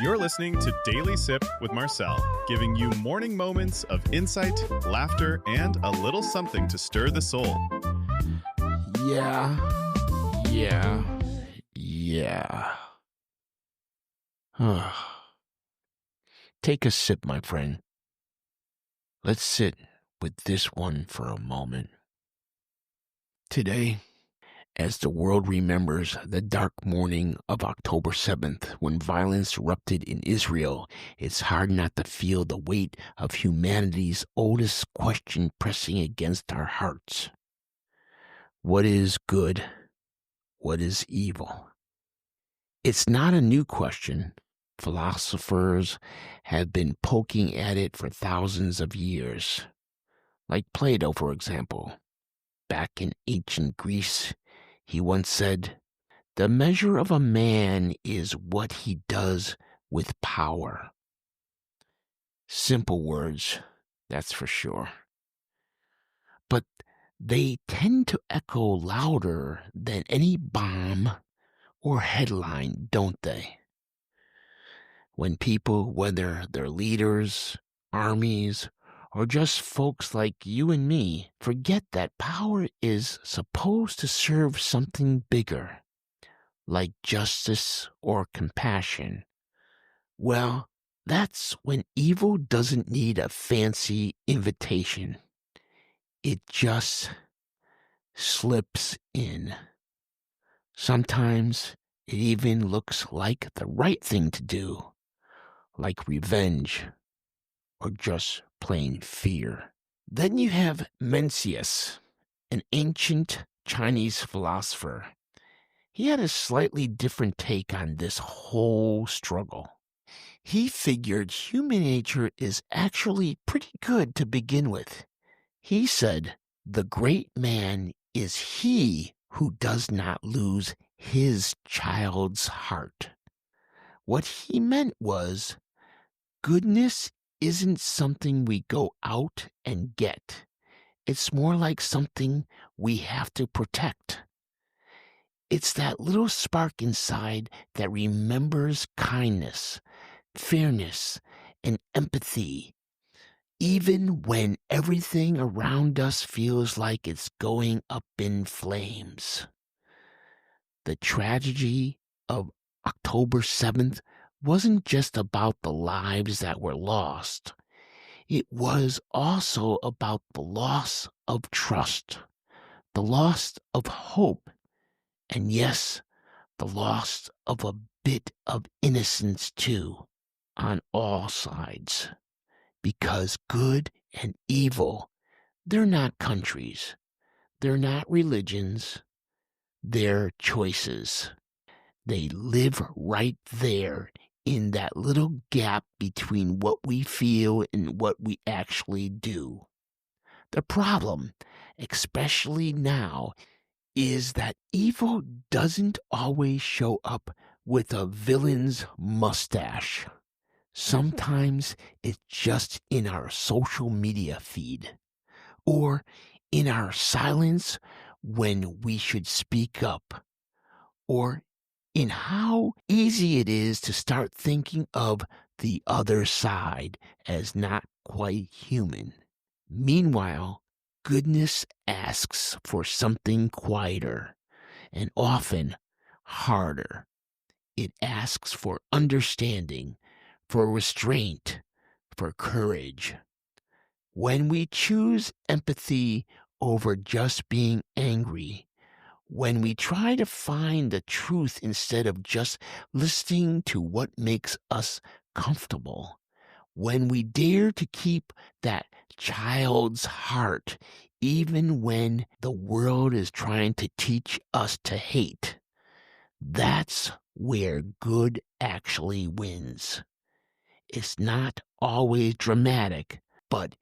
You're listening to Daily Sip with Marcel, giving you morning moments of insight, laughter, and a little something to stir the soul. Yeah. Take a sip, my friend. Let's sit with this one for a moment. Today, as the world remembers the dark morning of October 7th when violence erupted in Israel, it's hard not to feel the weight of humanity's oldest question pressing against our hearts. What is good? What is evil? It's not a new question. Philosophers have been poking at it for thousands of years. Like Plato, for example. Back in ancient Greece, he once said, "The measure of a man is what he does with power." Simple words, that's for sure. But they tend to echo louder than any bomb or headline, don't they? When people, whether they're leaders, armies, or just folks like you and me, forget that power is supposed to serve something bigger, like justice or compassion, well, that's when evil doesn't need a fancy invitation. It just slips in. Sometimes it even looks like the right thing to do, like revenge or just plain fear. Then you have Mencius, an ancient Chinese philosopher. He had a slightly different take on this whole struggle. He figured human nature is actually pretty good to begin with. He said, "The great man is he who does not lose his child's heart." What he meant was, goodness isn't something we go out and get. It's more like something we have to protect. It's that little spark inside that remembers kindness, fairness, and empathy, even when everything around us feels like it's going up in flames. The tragedy of October 7th wasn't just about the lives that were lost. It was also about the loss of trust, the loss of hope, and yes, the loss of a bit of innocence too, on all sides. Because good and evil, they're not countries, they're not religions, they're choices. They live right there in that little gap between what we feel and what we actually do. The problem, especially now, is that evil doesn't always show up with a villain's mustache. Sometimes it's just in our social media feed, or in our silence when we should speak up, or in how easy it is to start thinking of the other side as not quite human. Meanwhile, goodness asks for something quieter and often harder. It asks for understanding, for restraint, for courage. When we choose empathy over just being angry, when we try to find the truth instead of just listening to what makes us comfortable, when we dare to keep that child's heart, even when the world is trying to teach us to hate, that's where good actually wins. It's not always dramatic, but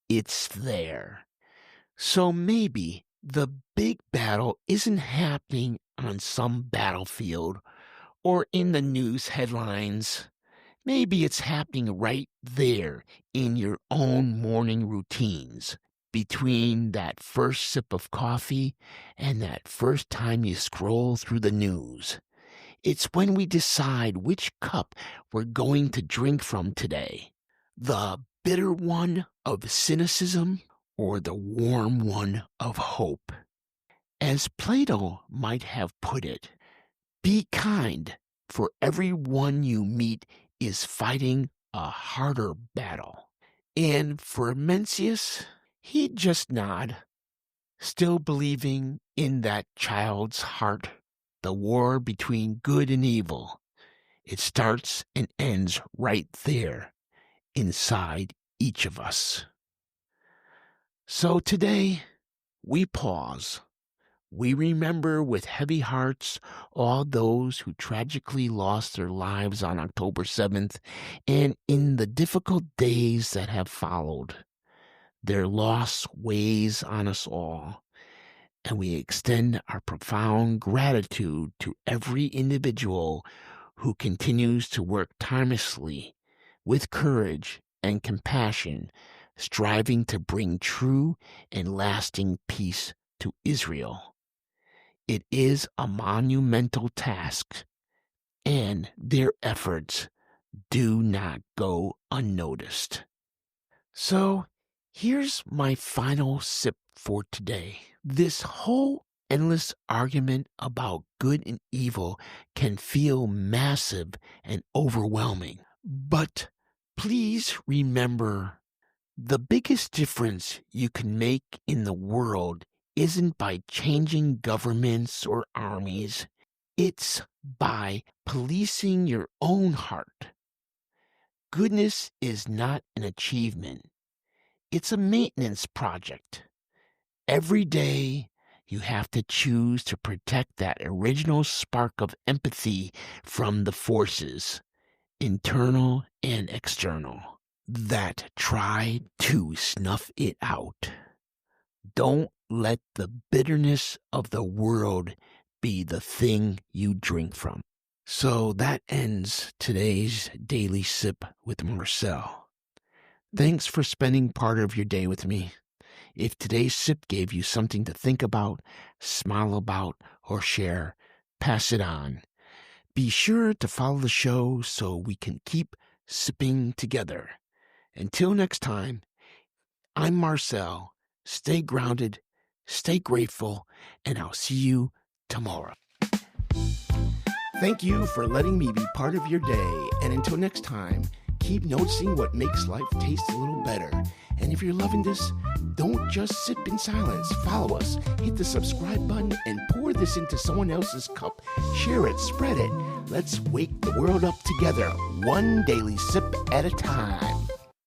it's there. So maybe the big battle isn't happening on some battlefield or in the news headlines. Maybe it's happening right there in your own morning routines, between that first sip of coffee and that first time you scroll through the news. It's when we decide which cup we're going to drink from today. The bitter one of cynicism or the warm one of hope. As Plato might have put it, be kind, for everyone you meet is fighting a harder battle. And for Mencius, he'd just nod, still believing in that child's heart. The war between good and evil, it starts and ends right there, inside each of us. So today, we pause. We remember with heavy hearts all those who tragically lost their lives on October 7th and in the difficult days that have followed. Their loss weighs on us all, and we extend our profound gratitude to every individual who continues to work tirelessly with courage and compassion, striving to bring true and lasting peace to Israel. It is a monumental task, and their efforts do not go unnoticed. So, here's my final sip for today. This whole endless argument about good and evil can feel massive and overwhelming. But please remember, the biggest difference you can make in the world isn't by changing governments or armies. It's by policing your own heart. Goodness is not an achievement. It's a maintenance project. Every day, you have to choose to protect that original spark of empathy from the forces, internal and external, that try to snuff it out. Don't let the bitterness of the world be the thing you drink from. So that ends today's Daily Sip with Marcel. Thanks for spending part of your day with me. If today's sip gave you something to think about, smile about, or share, pass it on. Be sure to follow the show so we can keep sipping together. Until next time, I'm Marcel. Stay grounded, stay grateful, and I'll see you tomorrow. Thank you for letting me be part of your day. And until next time, keep noticing what makes life taste a little better. And if you're loving this, don't just sip in silence. Follow us, hit the subscribe button, and pour this into someone else's cup. Share it, spread it. Let's wake the world up together, one daily sip at a time.